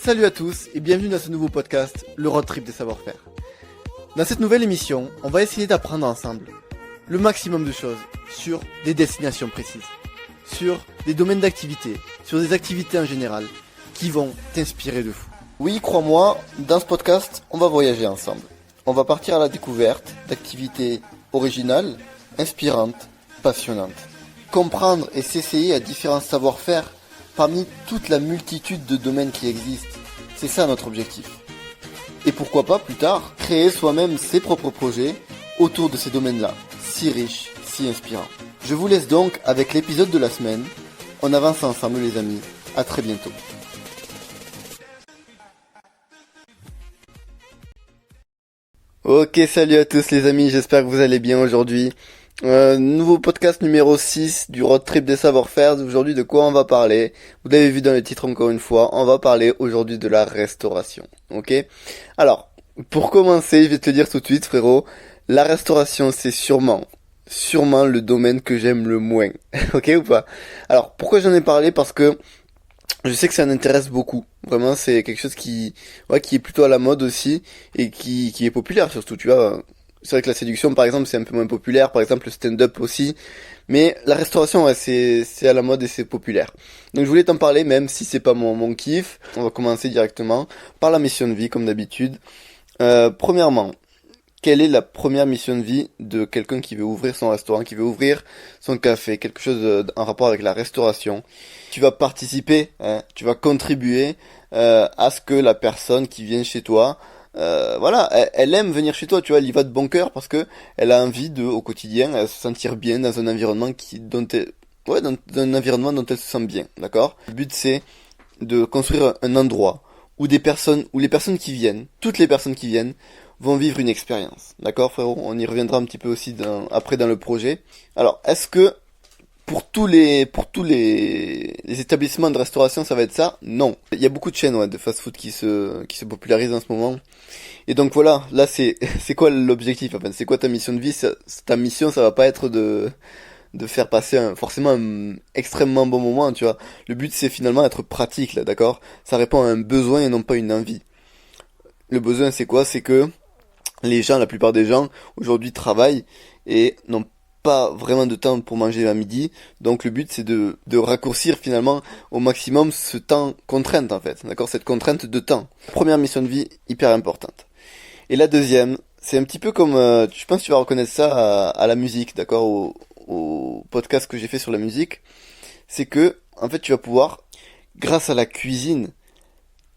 Salut à tous et bienvenue dans ce nouveau podcast, le road trip des savoir-faire. Dans cette nouvelle émission, on va essayer d'apprendre ensemble le maximum de choses sur des destinations précises, sur des domaines d'activité, sur des activités en général qui vont t'inspirer de fou. Oui, crois-moi, dans ce podcast, on va voyager ensemble. On va partir à la découverte d'activités originales, inspirantes, passionnantes. Comprendre et s'essayer à différents savoir-faire parmi toute la multitude de domaines qui existent. C'est ça notre objectif. Et pourquoi pas plus tard, créer soi-même ses propres projets autour de ces domaines-là, si riches, si inspirants. Je vous laisse donc avec l'épisode de la semaine. On avance ensemble les amis, à très bientôt. Ok, salut à tous les amis, j'espère que vous allez bien aujourd'hui. Nouveau podcast numéro 6 du road trip des savoir-faire. Aujourd'hui, de quoi on va parler? Vous l'avez vu dans le titre encore une fois, on va parler aujourd'hui de la restauration. Ok? Alors, pour commencer, je vais te dire tout de suite frérot, la restauration c'est sûrement le domaine que j'aime le moins. Ok ou pas? Alors, pourquoi j'en ai parlé? Parce que je sais que ça m'intéresse beaucoup. Vraiment, c'est quelque chose qui est plutôt à la mode aussi et qui est populaire surtout, tu vois. C'est vrai que la séduction, par exemple, c'est un peu moins populaire. Par exemple, le stand-up aussi. Mais la restauration, ouais, c'est à la mode et c'est populaire. Donc, je voulais t'en parler, même si c'est pas mon kiff. On va commencer directement par la mission de vie, comme d'habitude. Premièrement, quelle est la première mission de vie de quelqu'un qui veut ouvrir son restaurant, qui veut ouvrir son café, quelque chose en rapport avec la restauration? Tu vas participer, hein, tu vas contribuer à ce que la personne qui vient chez toi, elle aime venir chez toi, tu vois, elle y va de bon cœur parce que elle a envie de, au quotidien, se sentir bien dans un environnement dans un environnement dont elle se sent bien, d'accord? Le but c'est de construire un endroit où les personnes qui viennent, toutes les personnes qui viennent, vont vivre une expérience, d'accord frérot? On y reviendra un petit peu aussi après dans le projet. Alors, est-ce que pour tous les établissements de restauration, ça va être ça? Non. Il y a beaucoup de chaînes de fast-food qui se popularisent en ce moment. Et donc voilà, là c'est quoi l'objectif en fait? C'est quoi ta mission de vie? Ta mission, ça va pas être de faire passer forcément un extrêmement bon moment, tu vois. Le but c'est finalement être pratique là, d'accord? Ça répond à un besoin et non pas une envie. Le besoin c'est quoi? C'est que la plupart des gens aujourd'hui travaillent et n'ont pas vraiment de temps pour manger à midi, donc le but c'est de raccourcir finalement au maximum ce temps contrainte en fait, d'accord, cette contrainte de temps. Première mission de vie hyper importante. Et la deuxième, c'est un petit peu comme, je pense que tu vas reconnaître ça à la musique, d'accord, au podcast que j'ai fait sur la musique, c'est que en fait tu vas pouvoir, grâce à la cuisine,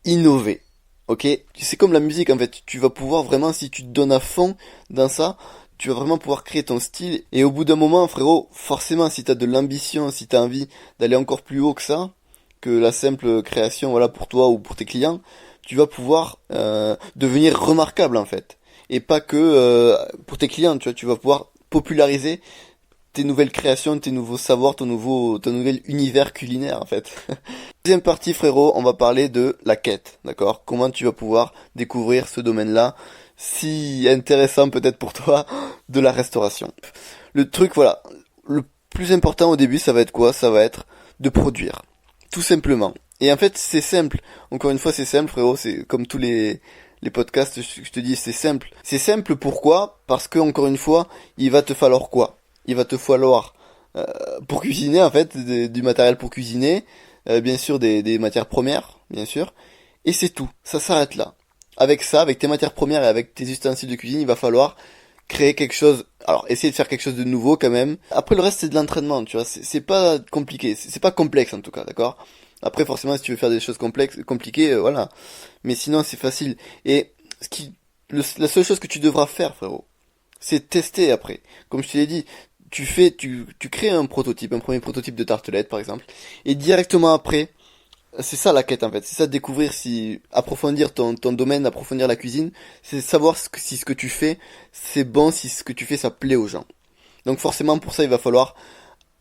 innover. Ok, c'est comme la musique en fait, tu vas pouvoir vraiment, si tu te donnes à fond dans ça, tu vas vraiment pouvoir créer ton style. Et au bout d'un moment, frérot, forcément, si t'as de l'ambition, si t'as envie d'aller encore plus haut que ça, que la simple création, voilà, pour toi ou pour tes clients, tu vas pouvoir devenir remarquable en fait. Et pas que pour tes clients, tu vois, tu vas pouvoir populariser tes nouvelles créations, tes nouveaux savoirs, ton nouvel univers culinaire en fait. Deuxième partie frérot, on va parler de la quête, d'accord? Comment tu vas pouvoir découvrir ce domaine-là, si intéressant peut-être pour toi, de la restauration. Le truc, voilà, le plus important au début, ça va être quoi? Ça va être de produire, tout simplement. Et en fait, c'est simple. Encore une fois, c'est simple frérot, c'est comme tous les podcasts, je te dis, c'est simple. C'est simple pourquoi? Parce que, encore une fois, il va te falloir quoi? Il va te falloir pour cuisiner en fait du matériel pour cuisiner, bien sûr des matières premières, bien sûr, et c'est tout. Ça s'arrête là. Avec ça, avec tes matières premières et avec tes ustensiles de cuisine, il va falloir créer quelque chose. Alors, essayer de faire quelque chose de nouveau quand même. Après, le reste c'est de l'entraînement, tu vois. C'est pas compliqué, c'est pas complexe en tout cas, d'accord. Après, forcément, si tu veux faire des choses compliquées, voilà. Mais sinon, c'est facile. Et la seule chose que tu devras faire, frérot, c'est tester après. Comme je te l'ai dit, tu crées un premier prototype de tartelette par exemple, et directement après, c'est ça la quête en fait, c'est ça de découvrir approfondir ton domaine, approfondir la cuisine, c'est savoir si ce que tu fais, c'est bon, si ce que tu fais ça plaît aux gens. Donc forcément pour ça il va falloir,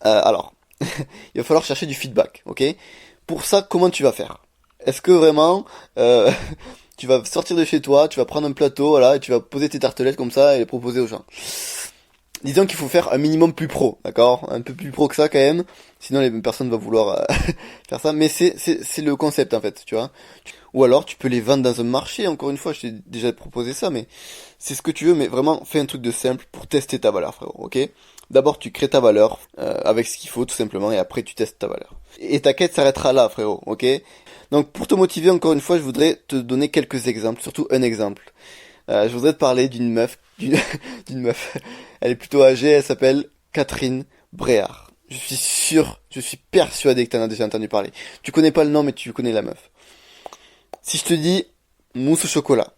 il va falloir chercher du feedback, ok? Pour ça comment tu vas faire? Est-ce que vraiment, tu vas sortir de chez toi, tu vas prendre un plateau, voilà, et tu vas poser tes tartelettes comme ça et les proposer aux gens? disons qu'il faut faire un minimum plus pro, d'accord? Un peu plus pro que ça quand même, sinon les personnes vont vouloir faire ça, mais c'est le concept en fait, tu vois. Ou alors tu peux les vendre dans un marché, encore une fois, je t'ai déjà proposé ça, mais c'est ce que tu veux, mais vraiment fais un truc de simple pour tester ta valeur, frérot, ok? D'abord tu crées ta valeur avec ce qu'il faut tout simplement, et après tu testes ta valeur. Et ta quête s'arrêtera là, frérot, ok? Donc pour te motiver, encore une fois, je voudrais te donner quelques exemples, surtout un exemple. Je voudrais te parler d'une meuf, d'une meuf. Elle est plutôt âgée, elle s'appelle Catherine Bréard. Je suis persuadé que t'en as déjà entendu parler. Tu connais pas le nom, mais tu connais la meuf. Si je te dis mousse au chocolat,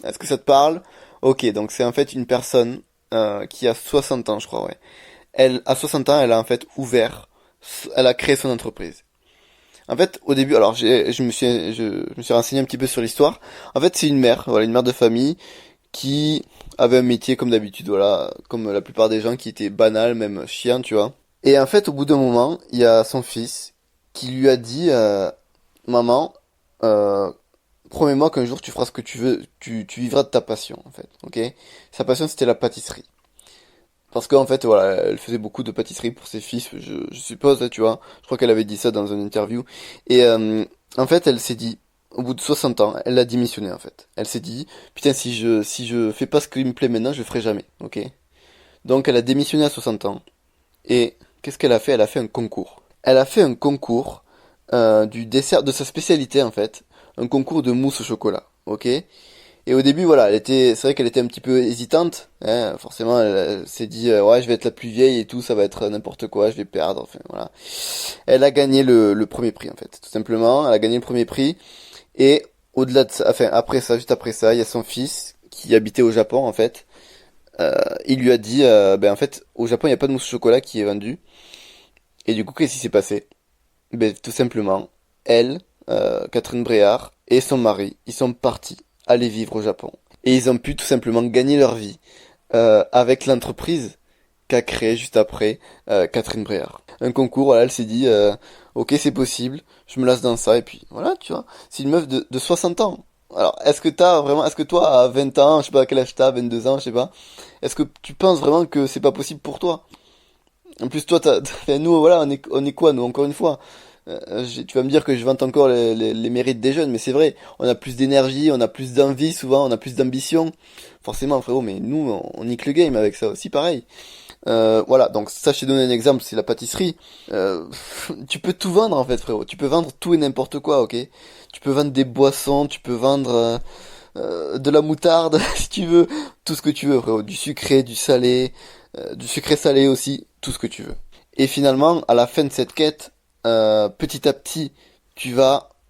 est-ce que ça te parle? Ok, donc c'est en fait une personne qui a 60 ans, je crois, ouais. Elle, à 60 ans, elle a en fait elle a créé son entreprise. En fait, au début, alors je me suis renseigné un petit peu sur l'histoire. En fait, c'est une mère, voilà, une mère de famille qui avait un métier comme d'habitude, voilà, comme la plupart des gens qui était banal, même chiant, tu vois. Et en fait, au bout d'un moment, il y a son fils qui lui a dit, maman, euh, promets-moi qu'un jour tu feras ce que tu veux, tu vivras de ta passion, en fait, ok? Sa passion, c'était la pâtisserie. Parce qu'en fait, voilà, elle faisait beaucoup de pâtisserie pour ses fils, je suppose, tu vois. Je crois qu'elle avait dit ça dans une interview. Et en fait, elle s'est dit, au bout de 60 ans, elle a démissionné en fait. Elle s'est dit, putain, si je fais pas ce qui me plaît maintenant, je le ferai jamais, ok? Donc elle a démissionné à 60 ans. Et qu'est-ce qu'elle a fait? Elle a fait un concours. Elle a fait un concours du dessert, de sa spécialité en fait. Un concours de mousse au chocolat, ok? Et au début, voilà, c'est vrai qu'elle était un petit peu hésitante, hein, forcément, elle s'est dit, ouais, je vais être la plus vieille et tout, ça va être n'importe quoi, je vais perdre, enfin, voilà. Elle a gagné le premier prix, en fait, tout simplement, elle a gagné le premier prix, et au-delà de ça, enfin, après ça, juste après ça, il y a son fils, qui habitait au Japon, en fait, il lui a dit, ben, en fait, au Japon, il n'y a pas de mousse au chocolat qui est vendue, et du coup, qu'est-ce qui s'est passé? Ben, tout simplement, elle, Catherine Bréard, et son mari, ils sont partis aller vivre au Japon. Et ils ont pu tout simplement gagner leur vie avec l'entreprise qu'a créée juste après Catherine Bréard. Un concours, voilà, elle s'est dit, ok, c'est possible, je me lance dans ça, et puis voilà, tu vois, c'est une meuf de 60 ans. Alors, est-ce que toi, à 20 ans, je sais pas à quel âge t'as, 22 ans, je sais pas, est-ce que tu penses vraiment que c'est pas possible pour toi? En plus, toi, enfin, nous, voilà, on est quoi, nous, encore une fois? Tu vas me dire que je vante encore les mérites des jeunes, mais c'est vrai, on a plus d'énergie, on a plus d'envie, souvent, on a plus d'ambition. Forcément, frérot, mais nous, on nique le game avec ça aussi, pareil. Voilà, donc ça, je t'ai donné un exemple, c'est la pâtisserie. Euh, tu peux tout vendre, en fait, frérot. Tu peux vendre tout et n'importe quoi, ok? Tu peux vendre des boissons, tu peux vendre de la moutarde, si tu veux, tout ce que tu veux, frérot. Du sucré, du sucré salé aussi, tout ce que tu veux. Et finalement, à la fin de cette quête, petit à petit,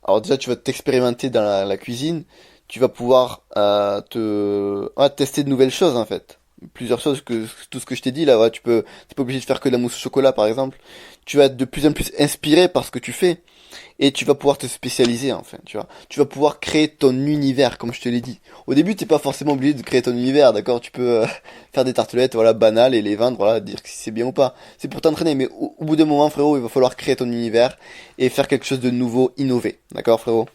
alors déjà, tu vas t'expérimenter dans la cuisine, tu vas pouvoir tester de nouvelles choses en fait. Plusieurs choses que tout ce que je t'ai dit là, ouais, t'es pas obligé de faire que de la mousse au chocolat par exemple. Tu vas être de plus en plus inspiré par ce que tu fais et tu vas pouvoir te spécialiser enfin, tu vois. Tu vas pouvoir créer ton univers comme je te l'ai dit. Au début, t'es pas forcément obligé de créer ton univers, d'accord? Tu peux faire des tartelettes voilà banales et les vendre, voilà, dire si c'est bien ou pas. C'est pour t'entraîner, mais au bout d'un moment, frérot, il va falloir créer ton univers et faire quelque chose de nouveau, innover, d'accord, frérot?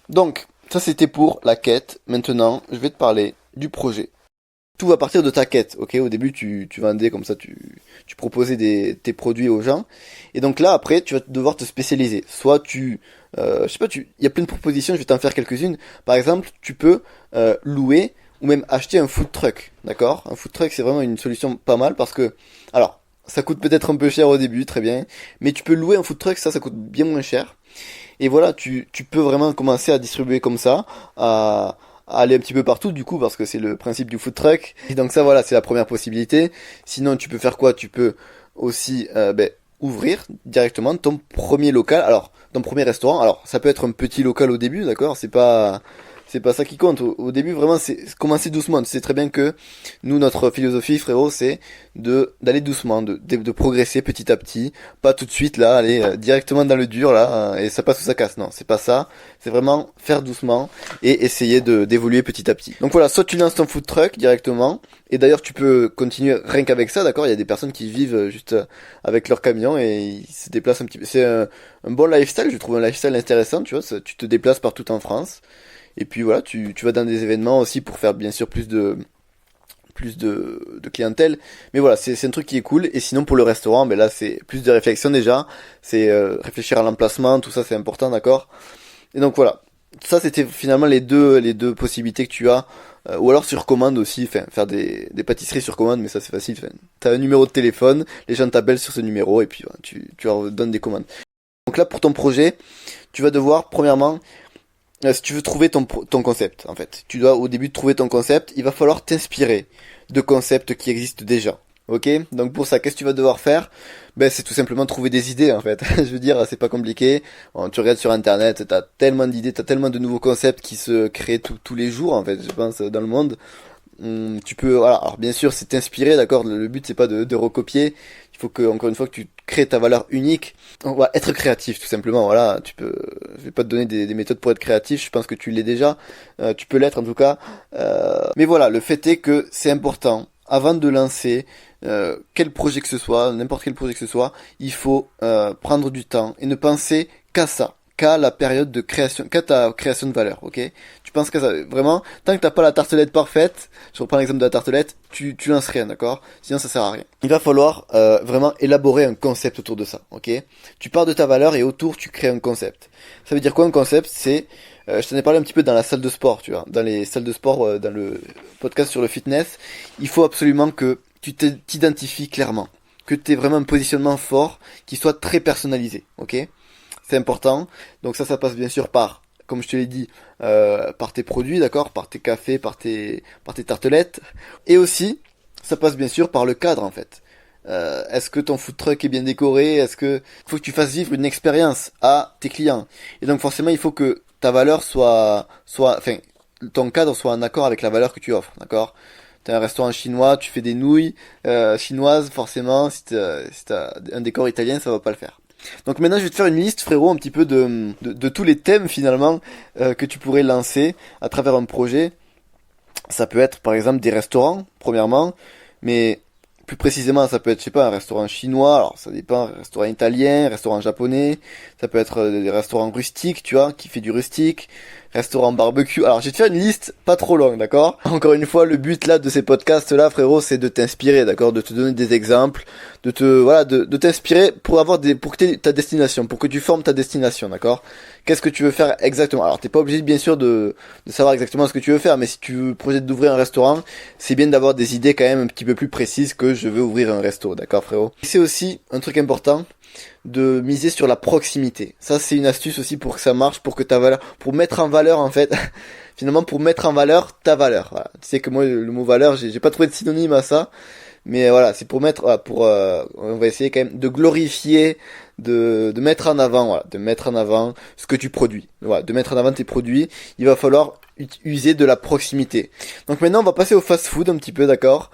Donc, ça c'était pour la quête. Maintenant, je vais te parler du projet. Tout va partir de ta quête, ok? Au début, tu vendais comme ça, tu proposais tes produits aux gens. Et donc là, après, tu vas devoir te spécialiser. Soit je sais pas, il y a plein de propositions, je vais t'en faire quelques-unes. Par exemple, tu peux louer ou même acheter un food truck, d'accord? Un food truck, c'est vraiment une solution pas mal parce que, alors, ça coûte peut-être un peu cher au début, très bien, mais tu peux louer un food truck, ça coûte bien moins cher. Et voilà, tu peux vraiment commencer à distribuer comme ça, à aller un petit peu partout du coup parce que c'est le principe du food truck. Et donc ça voilà, c'est la première possibilité. Sinon tu peux faire quoi? Tu peux aussi ouvrir directement ton premier local. Alors ton premier restaurant. Alors ça peut être un petit local au début, d'accord? C'est pas ça qui compte. Au début, vraiment, c'est commencer doucement. Tu sais très bien que nous, notre philosophie, frérot, c'est d'aller doucement, de progresser petit à petit, pas tout de suite là, aller directement dans le dur là, et ça passe ou ça casse. Non, c'est pas ça. C'est vraiment faire doucement et essayer d'évoluer petit à petit. Donc voilà, soit tu lances ton food truck directement, et d'ailleurs tu peux continuer rien qu'avec ça, d'accord? Il y a des personnes qui vivent juste avec leur camion et ils se déplacent un petit peu. C'est un bon lifestyle, je trouve un lifestyle intéressant, tu vois. Tu te déplaces partout en France. Et puis voilà, tu vas dans des événements aussi pour faire bien sûr plus de clientèle. Mais voilà, c'est un truc qui est cool. Et sinon pour le restaurant, ben là c'est plus de réflexion déjà. C'est réfléchir à l'emplacement, tout ça c'est important, d'accord. Et donc voilà, ça c'était finalement les deux possibilités que tu as. Ou alors sur commande aussi, faire des pâtisseries sur commande, mais ça c'est facile. T'as un numéro de téléphone, les gens t'appellent sur ce numéro et puis voilà, tu leur donnes des commandes. Donc là pour ton projet, tu vas devoir premièrement, si tu veux trouver ton concept en fait, tu dois au début trouver ton concept, il va falloir t'inspirer de concepts qui existent déjà. Ok, donc pour ça, qu'est-ce que tu vas devoir faire? Ben c'est tout simplement trouver des idées en fait. Je veux dire, c'est pas compliqué. Bon, tu regardes sur internet, t'as tellement d'idées, t'as tellement de nouveaux concepts qui se créent tous les jours en fait, je pense, dans le monde. Tu peux, voilà, alors bien sûr c'est t'inspirer, d'accord, le but c'est pas de recopier, il faut que, encore une fois, que tu crées ta valeur unique. On va être créatif tout simplement, voilà, je vais pas te donner des méthodes pour être créatif, je pense que tu l'es déjà, tu peux l'être en tout cas, mais voilà, le fait est que c'est important, avant de lancer quel projet que ce soit, n'importe quel projet que ce soit, il faut prendre du temps et ne penser qu'à ça, qu'à la période de création, qu'à ta création de valeur, ok? Tu penses qu'à ça, vraiment, tant que t'as pas la tartelette parfaite, je reprends l'exemple de la tartelette, tu lances rien, d'accord? Sinon ça sert à rien. Il va falloir vraiment élaborer un concept autour de ça, ok? Tu pars de ta valeur et autour tu crées un concept. Ça veut dire quoi un concept? C'est, je t'en ai parlé un petit peu dans la salle de sport, tu vois, dans les salles de sport, dans le podcast sur le fitness, il faut absolument que tu t'identifies clairement, que tu aies vraiment un positionnement fort qui soit très personnalisé, ok? C'est important. Donc ça passe bien sûr par, comme je te l'ai dit, par tes produits, d'accord, par tes cafés, par tes tartelettes. Et aussi, ça passe bien sûr par le cadre en fait. Est-ce que ton food truck est bien décoré? Est-ce que faut que tu fasses vivre une expérience à tes clients? Et donc forcément, il faut que ta valeur enfin, ton cadre soit en accord avec la valeur que tu offres, d'accord? T'as un restaurant chinois, tu fais des nouilles chinoises, forcément, si t'as un décor italien, ça va pas le faire. Donc maintenant je vais te faire une liste, frérot, un petit peu de tous les thèmes finalement que tu pourrais lancer à travers un projet. Ça peut être par exemple des restaurants, premièrement, mais plus précisément ça peut être, je sais pas, un restaurant chinois, alors ça dépend, un restaurant italien, un restaurant japonais, ça peut être des restaurants rustiques, tu vois, qui fait du rustique, restaurant barbecue. Alors je vais te faire une liste pas trop longue, d'accord? Encore une fois, le but là de ces podcasts là, frérot, c'est de t'inspirer, d'accord? De te donner des exemples, de t'inspirer pour pour que t'aies ta destination, pour que tu formes ta destination, d'accord? Qu'est-ce que tu veux faire exactement? Alors t'es pas obligé bien sûr de savoir exactement ce que tu veux faire, mais si tu projettes d'ouvrir un restaurant, c'est bien d'avoir des idées quand même un petit peu plus précises que je veux ouvrir un resto, d'accord frérot? C'est aussi un truc important de miser sur la proximité. Ça c'est une astuce aussi pour que ça marche, pour que ta valeur, pour mettre en valeur en fait, finalement pour mettre en valeur ta valeur. Voilà. Tu sais que moi le mot valeur, j'ai pas trouvé de synonyme à ça. Mais voilà, c'est pour mettre, voilà, on va essayer quand même de glorifier, de mettre en avant, voilà, de mettre en avant ce que tu produis. Voilà, de mettre en avant tes produits. Il va falloir user de la proximité. Donc maintenant, on va passer au fast-food un petit peu, d'accord?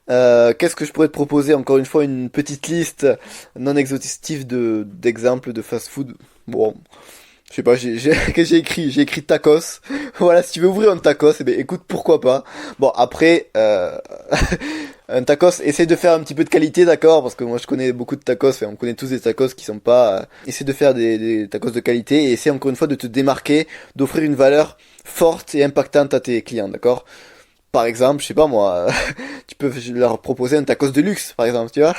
Qu'est-ce que je pourrais te proposer? Encore une fois, une petite liste non exhaustive d'exemples de fast-food. Bon. Je sais pas, qu'est-ce que j'ai écrit tacos. Voilà, si tu veux ouvrir un tacos, eh ben, écoute, pourquoi pas. Bon, après, un tacos, essaye de faire un petit peu de qualité, d'accord, parce que moi je connais beaucoup de tacos, on connaît tous des tacos qui sont pas, essaye de faire des tacos de qualité et essaye encore une fois de te démarquer, d'offrir une valeur forte et impactante à tes clients, d'accord. Par exemple, je sais pas moi, tu peux leur proposer un tacos de luxe, par exemple, tu vois,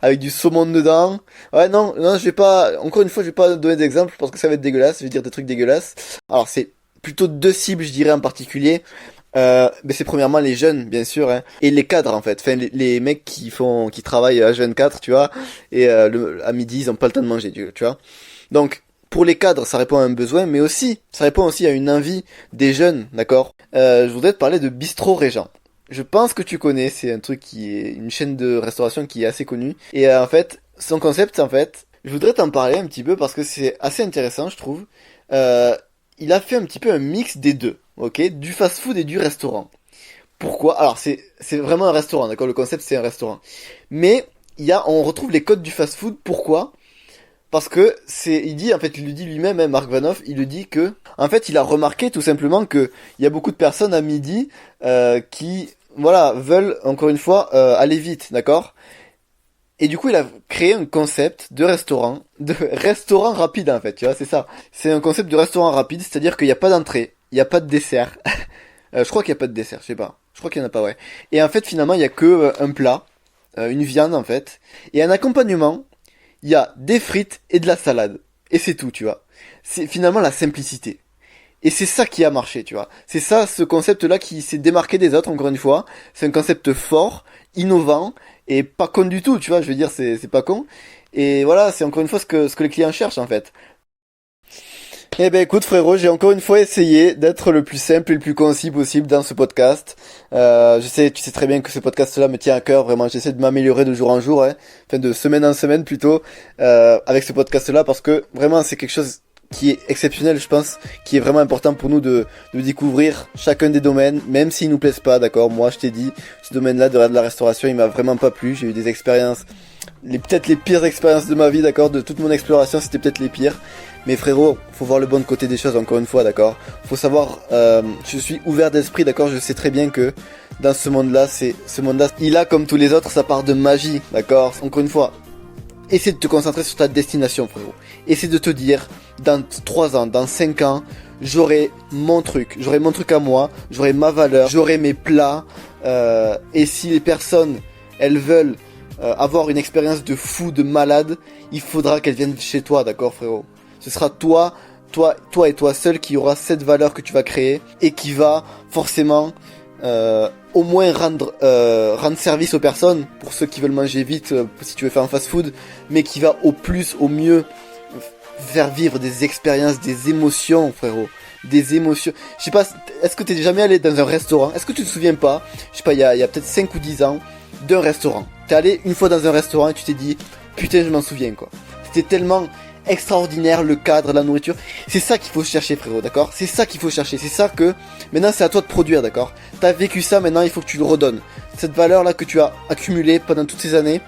avec du saumon dedans. Ouais, non, je vais pas, encore une fois, je vais pas donner d'exemple parce que ça va être dégueulasse, je vais dire des trucs dégueulasses. Alors, c'est plutôt deux cibles, je dirais, en particulier. Mais c'est premièrement les jeunes, bien sûr, hein, et les cadres, en fait. Enfin, les mecs qui travaillent à H24, tu vois, et à midi, ils ont pas le temps de manger, tu vois. Donc, pour les cadres, ça répond à un besoin, mais aussi, ça répond aussi à une envie des jeunes, d'accord. Je voudrais te parler de Bistrot Régent. Je pense que tu connais, c'est un truc qui est une chaîne de restauration qui est assez connue. Et en fait, son concept, en fait, je voudrais t'en parler un petit peu parce que c'est assez intéressant, je trouve. Il a fait un petit peu un mix des deux, ok, du fast-food et du restaurant. Pourquoi? Alors c'est vraiment un restaurant, d'accord. Le concept c'est un restaurant, mais on retrouve les codes du fast-food. Pourquoi? Parce que il dit, en fait, il le dit lui-même, hein, Mark Vanoff, il le dit que, en fait, il a remarqué tout simplement que il y a beaucoup de personnes à midi qui, voilà, veulent encore une fois aller vite, d'accord. Et du coup, il a créé un concept de restaurant rapide, en fait, tu vois, c'est ça. C'est un concept de restaurant rapide, c'est-à-dire qu'il n'y a pas d'entrée, il n'y a pas de dessert. Je crois qu'il n'y a pas de dessert, je sais pas. Je crois qu'il y en a pas, ouais. Et en fait, finalement, il y a que un plat, une viande en fait, et un accompagnement. Il y a des frites et de la salade. Et c'est tout, tu vois. C'est finalement la simplicité. Et c'est ça qui a marché, tu vois. C'est ça, ce concept-là qui s'est démarqué des autres, encore une fois. C'est un concept fort, innovant, et pas con du tout, tu vois. Je veux dire, c'est pas con. Et voilà, c'est encore une fois ce que les clients cherchent, en fait. Eh ben écoute frérot, j'ai encore une fois essayé d'être le plus simple et le plus concis possible dans ce podcast. Tu sais très bien que ce podcast-là me tient à cœur, vraiment. J'essaie de m'améliorer de jour en jour, hein. Enfin de semaine en semaine plutôt, avec ce podcast-là, parce que vraiment c'est quelque chose qui est exceptionnel, je pense, qui est vraiment important pour nous de découvrir chacun des domaines, même s'ils nous plaisent pas, d'accord. Moi, je t'ai dit, ce domaine-là de la restauration, il m'a vraiment pas plu. J'ai eu des expériences, peut-être les pires expériences de ma vie, d'accord. De toute mon exploration, c'était peut-être les pires. Mais frérot, faut voir le bon côté des choses, encore une fois, d'accord. Faut savoir, je suis ouvert d'esprit, d'accord. Je sais très bien que dans ce monde-là, il a comme tous les autres sa part de magie, d'accord. Encore une fois, essaie de te concentrer sur ta destination, frérot. Essaie de te dire, dans 3 ans, dans 5 ans, j'aurai mon truc à moi, j'aurai ma valeur, j'aurai mes plats. Et si les personnes, elles veulent avoir une expérience de fou, de malade, il faudra qu'elles viennent chez toi, d'accord, frérot. Ce sera toi et toi seul qui aura cette valeur que tu vas créer et qui va forcément au moins rendre service aux personnes, pour ceux qui veulent manger vite, si tu veux faire un fast-food, mais qui va au mieux faire vivre des expériences, des émotions, frérot. Des émotions. Je sais pas, est-ce que t'es jamais allé dans un restaurant? Est-ce que tu te souviens pas, je sais pas, il y a peut-être 5 ou 10 ans, d'un restaurant. T'es allé une fois dans un restaurant et tu t'es dit, putain, je m'en souviens, quoi. C'était tellement extraordinaire, le cadre, la nourriture. C'est ça qu'il faut chercher, frérot, d'accord? C'est ça qu'il faut chercher. C'est ça que, maintenant, c'est à toi de produire, d'accord? T'as vécu ça, maintenant, il faut que tu le redonnes. Cette valeur-là que tu as accumulée pendant toutes ces années,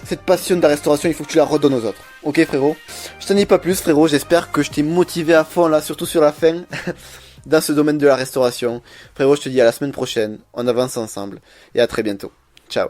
cette passion de la restauration, il faut que tu la redonnes aux autres. Ok, frérot? Je t'en dis pas plus, frérot. J'espère que je t'ai motivé à fond, là, surtout sur la fin, dans ce domaine de la restauration. Frérot, je te dis à la semaine prochaine. On avance ensemble. Et à très bientôt. Ciao.